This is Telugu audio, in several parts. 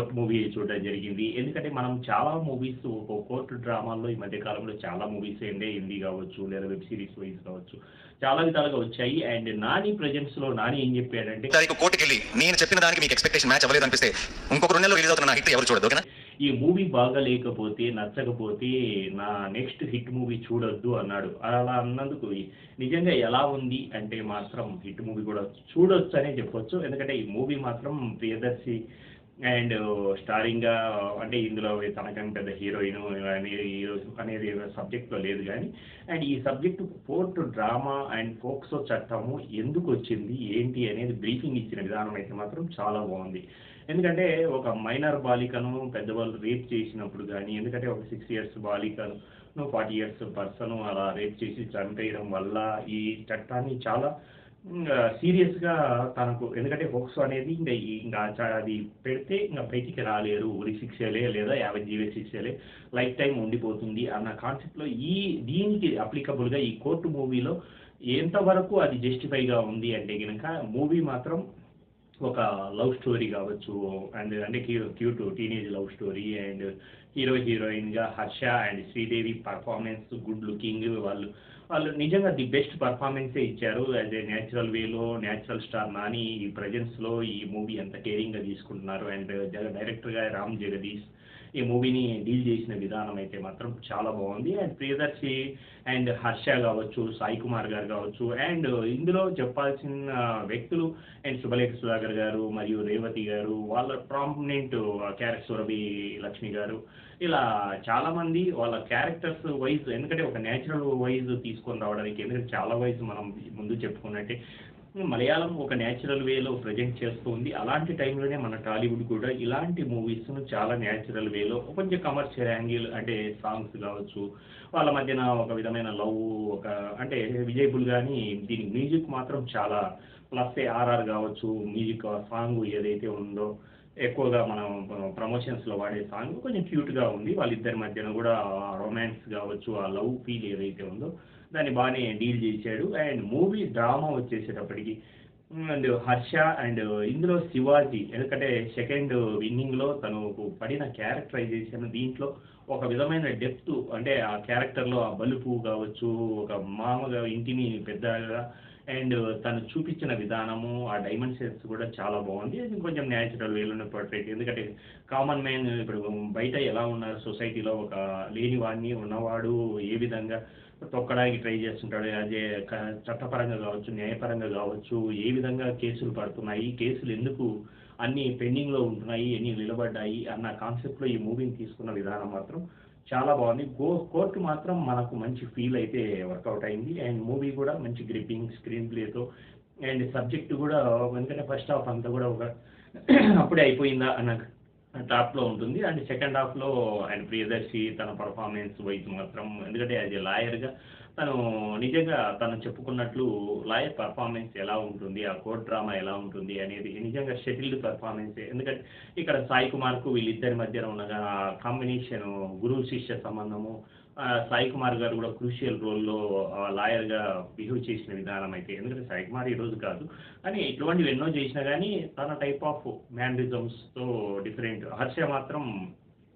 కోర్ట్ మూవీ చూడడం జరిగింది. ఎందుకంటే మనం చాలా మూవీస్ కోర్ట్ డ్రామాల్లో ఈ మధ్య కాలంలో చాలా మూవీస్ ఏంటే హిందీ కావచ్చు, లేదా వెబ్ సిరీస్ వైస్ కావచ్చు. చాలా విధాలుగా వచ్చాయి. అండ్ నాని ప్రెజెన్స్‌లో నాని ఏం చెప్పాడంటే తారీఖు కోర్టుకెళ్ళి నేను చెప్పిన దానికి మీకు ఎక్స్‌పెక్టేషన్ మ్యాచ్ అవ్వలేదు అనిపిస్తే ఇంకొక 2 నెలల్లో రిలీజ్ అవుతున్న నా హిట్ ఎవరు చూడొద్దు. ఓకేనా? ఈ మూవీ బాగా లేకపోతే, నచ్చకపోతే నా నెక్స్ట్ హిట్ మూవీ చూడొద్దు అన్నాడు. అలా అన్నందుకు నిజంగా ఎలా ఉంది అంటే మాత్రం హిట్ మూవీ కూడా చూడొచ్చనే చెప్పొచ్చు. ఎందుకంటే ఈ మూవీ మాత్రం ప్రియదర్శి అండ్ స్టారింగ్‌గా అంటే ఇందులో తనకంటే పెద్ద హీరోయిన్ అనేది సబ్జెక్ట్‌లో లేదు గానీ, అండ్ ఈ subject court drama and POCSO చట్టము ఎందుకొచ్చింది, ఏంటి అనేది బ్రీఫింగ్ ఇచ్చిన విధానం అయితే మాత్రం చాలా బావుంది. ఎందుకంటే ఒక మైనర్ బాలికను పెద్దవాళ్ళు రేప్ చేసినప్పుడు గానీ, ఎందుకంటే ఒక 6 ఇయర్స్ బాలికను 40 ఇయర్స్ పర్సన్ అలా రేప్ చేసి చంపేయడం వల్ల ఈ చట్టాన్ని చాలా సీరియస్‌గా తనకు ఎందుకంటే పోక్సో అనేది అది పెడితే బయటికి రాలేరు. ఉరి శిక్షలే లేదా యావజ్జీవ శిక్షలే లైఫ్ టైమ్ ఉండిపోతుంది అన్న కాన్సెప్ట్‌లో దీనికి అప్లికబుల్‌గా ఈ కోర్ట్ మూవీలో ఎంతవరకు అది జస్టిఫైగా ఉంది అంటే గనక మూవీ మాత్రం ఒక లవ్ స్టోరీ కావచ్చు. అండ్ అంటే cute teenage love story and హీరోయిన్‌గా Harsha and Sridevi performance good looking వాళ్ళు నిజంగా ది బెస్ట్ పర్ఫార్మెన్సే ఇచ్చారు. యాజ్ ఏ నేచురల్ వేలో నేచురల్ స్టార్ నాని ఈ ప్రెజెన్స్‌లో ఈ మూవీ ఎంత కేరింగ్‌గా తీసుకుంటున్నారు. అండ్ డైరెక్టర్‌గా రామ్ జగదీష్ ఈ మూవీని డీల్ చేసిన విధానం అయితే మాత్రం చాలా బాగుంది. అండ్ ప్రియదర్శి అండ్ హర్ష కావచ్చు, సాయి కుమార్ గారు కావచ్చు, అండ్ ఇందులో చెప్పాల్సిన వ్యక్తులు అండ్ శుభలేఖ సుధాకర్ గారు మరియు రేవతి గారు వాళ్ళ ప్రామినెంట్ క్యారెక్టర్ సురభి లక్ష్మి గారు ఇలా చాలామంది వాళ్ళ క్యారెక్టర్స్ వైజ్ ఎందుకంటే ఒక నేచురల్ వైజ్ తీసుకొని రావడానికి ఎందుకంటే చాలా వైజ్ మనం ముందు చెప్పుకున్నట్టే మలయాళం ఒక నేచురల్ వేలో ప్రజెంట్ చేస్తూ ఉంది. అలాంటి టైంలోనే మన టాలీవుడ్ కూడా ఇలాంటి మూవీస్‌ను చాలా నేచురల్ వేలో కొంచెం కమర్షియల్ యాంగిల్ అంటే సాంగ్స్ కావచ్చు, వాళ్ళ మధ్యన ఒక విధమైన లవ్ ఒక అంటే విజయబుల్ గాని దీనికి మ్యూజిక్ మాత్రం చాలా ప్లస్సే. ఆర్ఆర్ కావచ్చు, మ్యూజిక్ సాంగ్ ఏదైతే ఉందో ఎక్కువగా మనం ప్రమోషన్స్‌లో వాడే సాంగ్ కొంచెం క్యూట్‌గా ఉంది. వాళ్ళిద్దరి మధ్యన కూడా రొమాన్స్ కావచ్చు, ఆ లవ్ ఫీల్ ఏదైతే ఉందో దాన్ని బాగానే డీల్ చేశాడు. అండ్ మూవీ డ్రామా వచ్చేసేటప్పటికి అండ్ హర్ష అండ్ ఇందులో శివాజీ ఎందుకంటే సెకండ్ ఇన్నింగ్‌లో తను పడిన క్యారెక్టరైజేషన్ దీంట్లో ఒక విధమైన డెప్త్ అంటే ఆ క్యారెక్టర్‌లో ఆ బలుపు కావచ్చు, ఒక మామూలుగా ఇంటిని పెద్దగా అండ్ తను చూపించిన విధానము, ఆ డైమెన్షన్స్ కూడా చాలా బాగుంది. అది కొంచెం న్యాచురల్ వేలోనే పోర్ట్రేట్ ఎందుకంటే కామన్ మ్యాన్ ఇప్పుడు బయట ఎలా ఉన్నారు సొసైటీలో ఒక లేనివాడిని ఉన్నవాడు ఏ విధంగా తొక్కడానికి ట్రై చేస్తుంటాడు. అదే చట్టపరంగా కావచ్చు, న్యాయపరంగా కావచ్చు, ఏ విధంగా కేసులు పడుతున్నాయి, కేసులు ఎందుకు అన్నీ పెండింగ్‌లో ఉంటున్నాయి, ఎన్ని నిలబడ్డాయి అన్న కాన్సెప్ట్‌లో ఈ మూవీని తీసుకున్న విధానం మాత్రం చాలా బాగుంది. కోర్ట్ మాత్రం మనకు మంచి ఫీల్ అయితే వర్కౌట్ అయింది. అండ్ మూవీ కూడా మంచి గ్రిప్పింగ్ స్క్రీన్ ప్లేతో అండ్ సబ్జెక్ట్ కూడా ఎందుకంటే ఫస్ట్ హాఫ్ అంతా కూడా ఒక అప్పుడే అయిపోయిందా అన్న టాప్‌లో ఉంటుంది. అండ్ సెకండ్ హాఫ్‌లో ఆయన ప్రియదర్శి తన పర్ఫార్మెన్స్ వైస్ మాత్రం ఎందుకంటే యాజ్ ఎ లాయర్‌గా తను నిజంగా తను చెప్పుకున్నట్లు లాయర్ పర్ఫార్మెన్స్ ఎలా ఉంటుంది, ఆ కోర్ట్ డ్రామా ఎలా ఉంటుంది అనేది నిజంగా షటిల్డ్ పర్ఫార్మెన్సే. ఎందుకంటే ఇక్కడ సాయి కుమార్‌కు వీళ్ళిద్దరి మధ్యన ఉన్న కాంబినేషను గురువు శిష్య సంబంధము సాయి కుమార్ గారు కూడా క్రూషియల్ రోల్‌లో లాయర్‌గా బిహేవ్ చేసిన విధానం అయితే ఎందుకంటే సాయి కుమార్ ఈరోజు కాదు. కానీ ఇటువంటివి ఎన్నో చేసినా గానీ తన టైప్ ఆఫ్ మ్యానరిజమ్స్‌తో డిఫరెంట్. హర్ష మాత్రం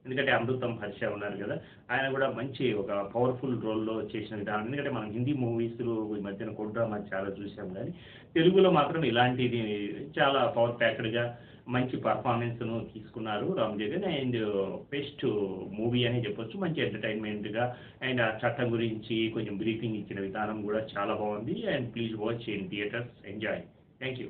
ఎందుకంటే అమృతం హర్ష ఉన్నారు కదా! ఆయన కూడా మంచి ఒక పవర్‌ఫుల్ రోల్‌లో చేసిన విధానం. ఎందుకంటే మనం హిందీ మూవీస్‌లో ఈ మధ్యన కోర్ట్ డ్రామా చాలా చూసాం గానీ, తెలుగులో మాత్రం ఇలాంటిది చాలా పవర్ ప్యాక్డ్‌గా మంచి పర్ఫార్మెన్స్‌ను తీసుకున్నారు Ram Jagan. And best movie అనే చెప్పొచ్చు. మంచి ఎంటర్‌టైన్‌మెంట్‌గా అండ్ ఆ చట్టం గురించి కొంచెం బ్రీఫింగ్ ఇచ్చిన విధానం కూడా చాలా బాగుంది. And please watch in theatres. Enjoy. Thank you.